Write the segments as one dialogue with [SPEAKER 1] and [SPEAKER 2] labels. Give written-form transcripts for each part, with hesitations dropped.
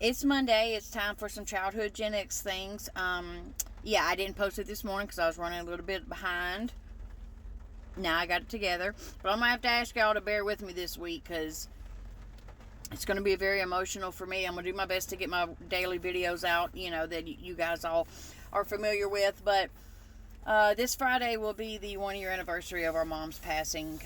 [SPEAKER 1] It's Monday. It's time for some childhood Gen X things. Yeah, I didn't post it this morning because I was running a little bit behind. Now I got it together. But I'm going to have to ask y'all to bear with me this week because it's going to be very emotional for me. I'm going to do my best to get my daily videos out, that you guys all are familiar with. But this Friday will be the 1-year anniversary of our mom's passing.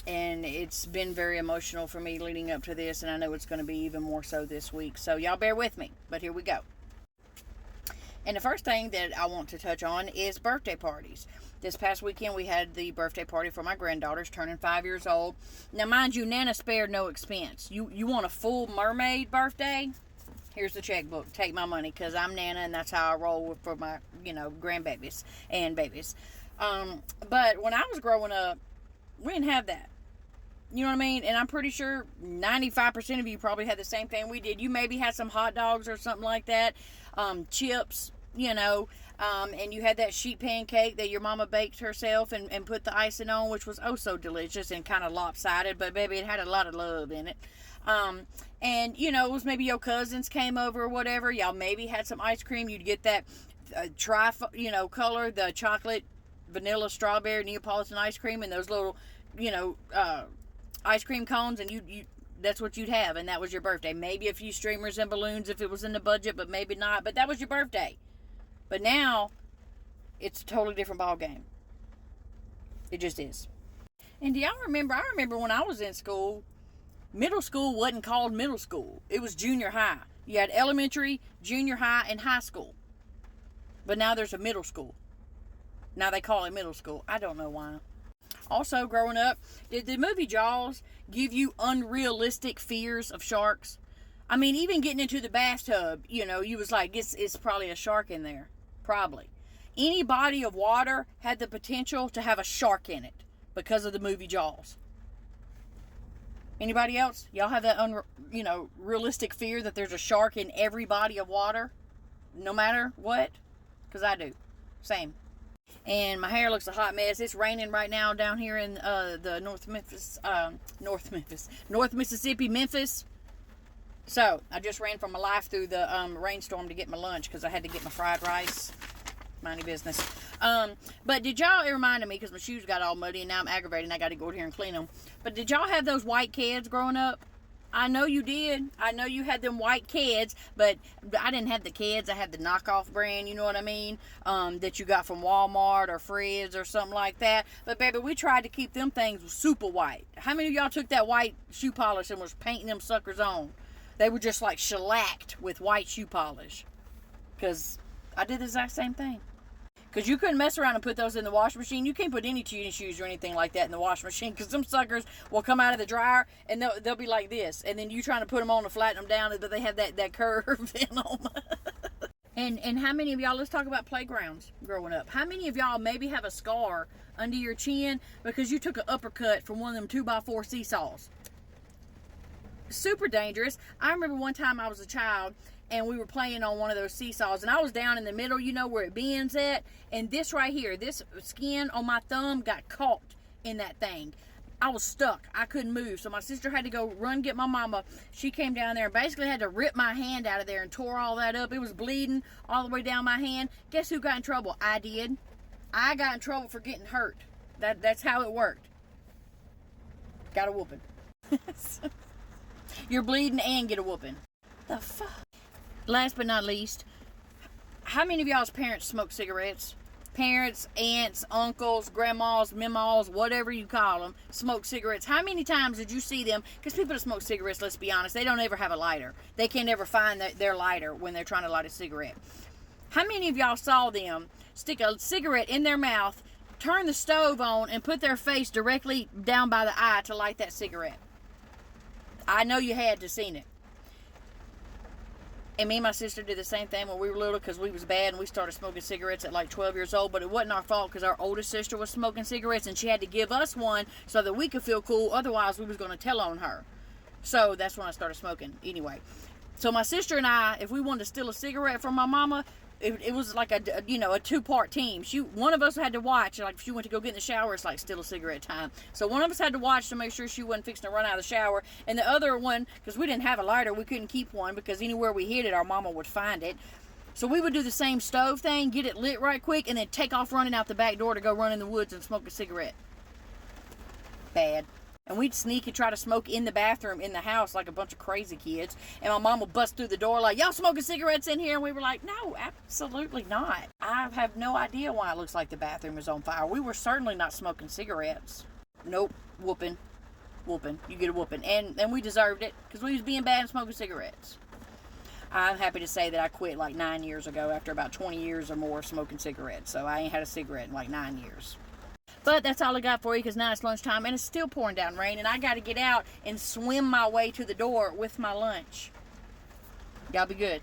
[SPEAKER 1] And it's been very emotional for me leading up to this, and I know it's going to be even more so this week. So y'all bear with me, but here we go. And the first thing that I want to touch on is birthday parties. This past weekend, we had the birthday party for my granddaughters turning 5 years old. Now, mind you, Nana spared no expense. You want a full mermaid birthday? Here's the checkbook. Take my money, because I'm Nana, and that's how I roll for my, grandbabies and babies. But when I was growing up, we didn't have that. You know what I mean? And I'm pretty sure 95% of you probably had the same thing we did. You maybe had some hot dogs or something like that. Chips, and you had that sheet pancake that your mama baked herself and put the icing on, which was oh so delicious and kind of lopsided. But, baby, it had a lot of love in it. And, it was maybe your cousins came over or whatever. Y'all maybe had some ice cream. You'd get that color, the chocolate, vanilla, strawberry, Neapolitan ice cream, and those little, ice cream cones, and you that's what you'd have, and that was your birthday. Maybe a few streamers and balloons if it was in the budget, but maybe not. But that was your birthday. But now, it's a totally different ball game. It just is. And do y'all remember? I remember when I was in school, middle school wasn't called middle school. It was junior high. You had elementary, junior high, and high school. But now there's a middle school. Now they call it middle school. I don't know why. Also, growing up, did the movie Jaws give you unrealistic fears of sharks? I mean, even getting into the bathtub, you was like, it's probably a shark in there. Probably. Any body of water had the potential to have a shark in it because of the movie Jaws. Anybody else? Y'all have that realistic fear that there's a shark in every body of water? No matter what? Because I do. Same. And my hair looks a hot mess. It's raining right now down here in the North Mississippi, Memphis. So I just ran for my life through the rainstorm to get my lunch because I had to get my fried rice. Mind your business. But did y'all, it reminded me because my shoes got all muddy and now I'm aggravated and I got to go over here and clean them. But did y'all have those white Keds growing up? I know you did. I know you had them white Keds, but I didn't have the Keds. I had the knockoff brand, you know what I mean, that you got from Walmart or Fred's or something like that. But, baby, we tried to keep them things super white. How many of y'all took that white shoe polish and was painting them suckers on? They were just like shellacked with white shoe polish. Because I did the exact same thing. Because you couldn't mess around and put those in the washing machine. You can't put any tennis shoes or anything like that in the washing machine. Because them suckers will come out of the dryer and they'll be like this. And then you trying to put them on to flatten them down. But they have that curve in them. And how many of y'all, let's talk about playgrounds growing up. How many of y'all maybe have a scar under your chin because you took an uppercut from one of them 2x4 seesaws? Super dangerous. I remember one time I was a child and we were playing on one of those seesaws, and I was down in the middle, where it bends at, and this right here, this skin on my thumb got caught in that thing. I was stuck. I couldn't move, so my sister had to go run get my mama. She came down there and basically had to rip my hand out of there and tore all that up. It was bleeding all the way down my hand. Guess who got in trouble? I did. I got in trouble for getting hurt. That's how it worked. Got a whooping. You're bleeding and get a whooping. The fuck? Last but not least, how many of y'all's parents smoke cigarettes? Parents, aunts, uncles, grandmas, memas, whatever you call them, smoke cigarettes. How many times did you see them? Because people that smoke cigarettes, let's be honest, they don't ever have a lighter. They can't ever find their lighter when they're trying to light a cigarette. How many of y'all saw them stick a cigarette in their mouth, turn the stove on, and put their face directly down by the eye to light that cigarette? I know you had to seen it. And me and my sister did the same thing when we were little because we was bad and we started smoking cigarettes at like 12 years old. But it wasn't our fault because our oldest sister was smoking cigarettes and she had to give us one so that we could feel cool. Otherwise, we was going to tell on her. So that's when I started smoking anyway. So my sister and I, if we wanted to steal a cigarette from my mama, it was like a two-part team. One of us had to watch, like if she went to go get in the shower, it's like still a cigarette time. So one of us had to watch to make sure she wasn't fixing to run out of the shower, and the other one, because we didn't have a lighter, we couldn't keep one because anywhere we hid it, our mama would find it. So we would do the same stove thing, get it lit right quick, and then take off running out the back door to go run in the woods and smoke a cigarette. Bad. And we'd sneak and try to smoke in the bathroom in the house like a bunch of crazy kids. And my mom would bust through the door like, y'all smoking cigarettes in here? And we were like, no, absolutely not. I have no idea why it looks like the bathroom is on fire. We were certainly not smoking cigarettes. Nope. Whooping. You get a whooping. And we deserved it because we was being bad and smoking cigarettes. I'm happy to say that I quit like 9 years ago after about 20 years or more of smoking cigarettes. So I ain't had a cigarette in like 9 years. But that's all I got for you because now it's lunchtime and it's still pouring down rain and I got to get out and swim my way to the door with my lunch. Y'all be good.